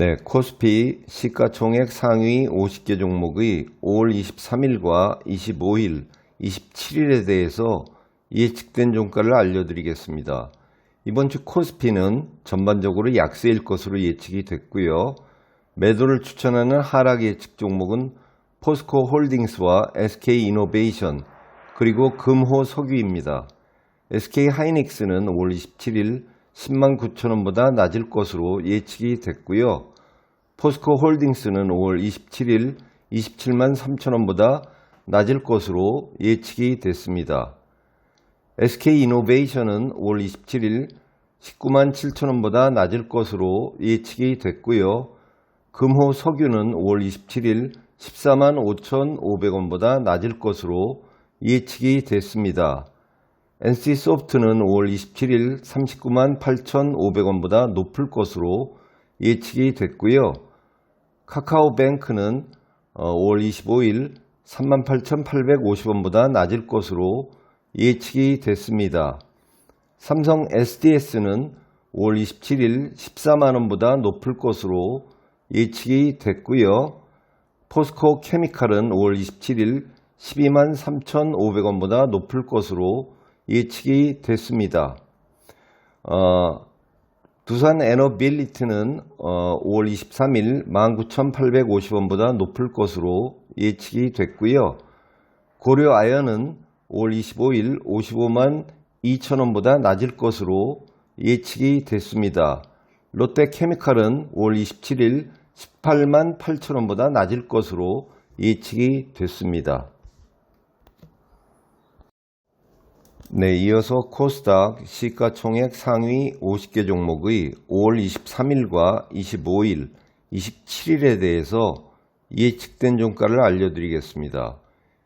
네, 코스피 시가총액 상위 50개 종목의 5월 23일과 25일, 27일에 대해서 예측된 종가를 알려드리겠습니다. 이번 주 코스피는 전반적으로 약세일 것으로 예측이 됐고요. 매도를 추천하는 하락 예측 종목은 포스코 홀딩스와 SK 이노베이션, 그리고 금호 석유입니다. SK 하이닉스는 5월 27일 10만 9천원보다 낮을 것으로 예측이 됐고요. 포스코 홀딩스는 5월 27일 27만 3천원보다 낮을 것으로 예측이 됐습니다. SK 이노베이션은 5월 27일 19만 7천원보다 낮을 것으로 예측이 됐고요. 금호 석유는 5월 27일 14만 5,500원보다 낮을 것으로 예측이 됐습니다. NC소프트는 5월 27일 39만 8,500원보다 높을 것으로 예측이 됐고요. 카카오뱅크는 5월 25일 38,850원보다 낮을 것으로 예측이 됐습니다. 삼성 SDS는 5월 27일 14만원보다 높을 것으로 예측이 됐고요. 포스코 케미칼은 5월 27일 12만 3,500원보다 높을 것으로 예측이 됐습니다. 두산 에너빌리티는 5월 23일 19,850원보다 높을 것으로 예측이 됐고요. 고려 아연은 5월 25일 55만 2천원보다 낮을 것으로 예측이 됐습니다. 롯데케미칼은 5월 27일 18만 8천원보다 낮을 것으로 예측이 됐습니다. 네, 이어서 코스닥 시가총액 상위 50개 종목의 5월 23일과 25일, 27일에 대해서 예측된 종가를 알려드리겠습니다.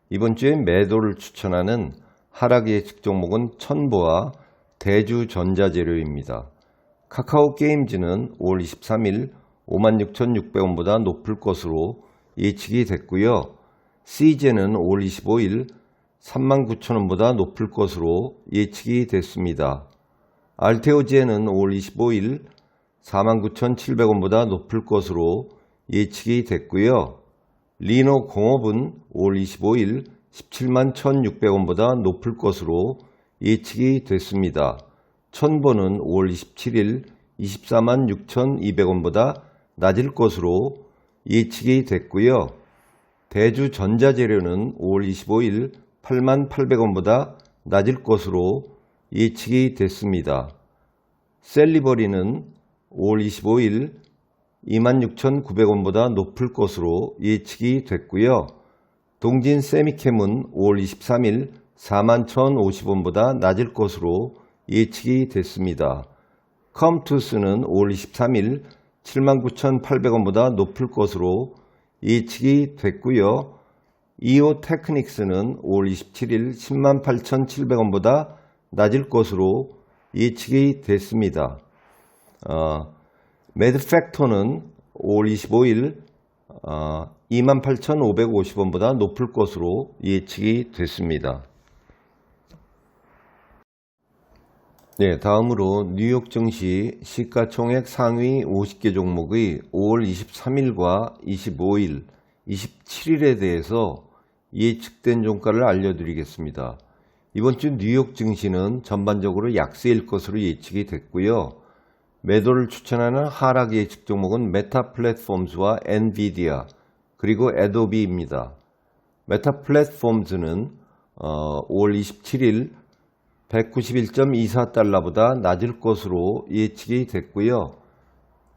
이번 주에 매도를 추천하는 하락 예측 종목은 첨보와 대주전자재료입니다. 카카오게임즈는 5월 23일 56,600원보다 높을 것으로 예측이 됐고요. CJ는 5월 25일 39,000원보다 높을 것으로 예측이 됐습니다. 알테오지에는 5월 25일 49,700원보다 높을 것으로 예측이 됐고요. 리노공업은 5월 25일 17만 1,600원보다 높을 것으로 예측이 됐습니다. 첨보는 5월 27일 24만 6,200원보다 낮을 것으로 예측이 됐고요. 대주전자재료는 5월 25일 8만 800원보다 낮을 것으로 예측이 됐습니다. 셀리버리는 5월 25일 26,900원보다 높을 것으로 예측이 됐고요. 동진 세미캠은 5월 23일 4만 1,050원보다 낮을 것으로 예측이 됐습니다. 컴투스는 5월 23일 79,800원보다 높을 것으로 예측이 됐고요. 이오테크닉스는 5월 27일 10만 8,700원보다 낮을 것으로 예측이 됐습니다. 매드팩토는 5월 25일 28,550원보다 높을 것으로 예측이 됐습니다. 네, 다음으로 뉴욕 증시 시가총액 상위 50개 종목의 5월 23일과 25일, 27일에 대해서 예측된 종가를 알려드리겠습니다. 이번 주 뉴욕 증시는 전반적으로 약세일 것으로 예측이 됐고요. 매도를 추천하는 하락 예측 종목은 메타 플랫폼즈와 엔비디아, 그리고 애도비입니다. 메타 플랫폼즈는 5월 27일 191.24달러보다 낮을 것으로 예측이 됐고요.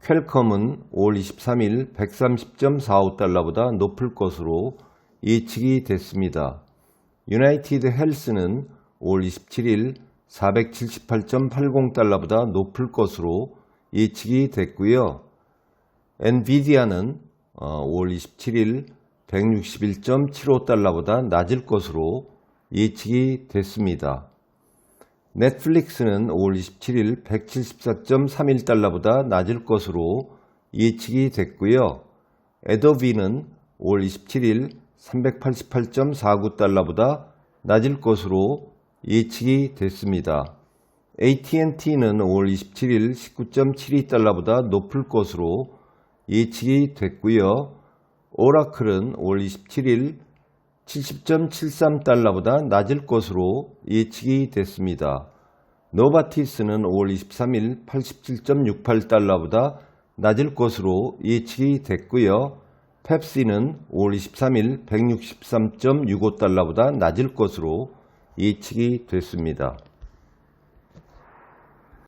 퀄컴은 5월 23일 130.45달러보다 높을 것으로 예측이 됐습니다. 유나이티드 헬스는 5월 27일 478.80달러보다 높을 것으로 예측이 됐고요. 엔비디아는 5월 27일 161.75달러보다 낮을 것으로 예측이 됐습니다. 넷플릭스는 5월 27일 174.31달러보다 낮을 것으로 예측이 됐고요. 애도비는 5월 27일 388.49달러보다 낮을 것으로 예측이 됐습니다. AT&T는 5월 27일 19.72달러보다 높을 것으로 예측이 됐고요. 오라클은 5월 27일 70.73달러보다 낮을 것으로 예측이 됐습니다. 노바티스는 5월 23일 87.68달러보다 낮을 것으로 예측이 됐고요. 펩시는 5월 23일 163.65달러보다 낮을 것으로 예측이 됐습니다.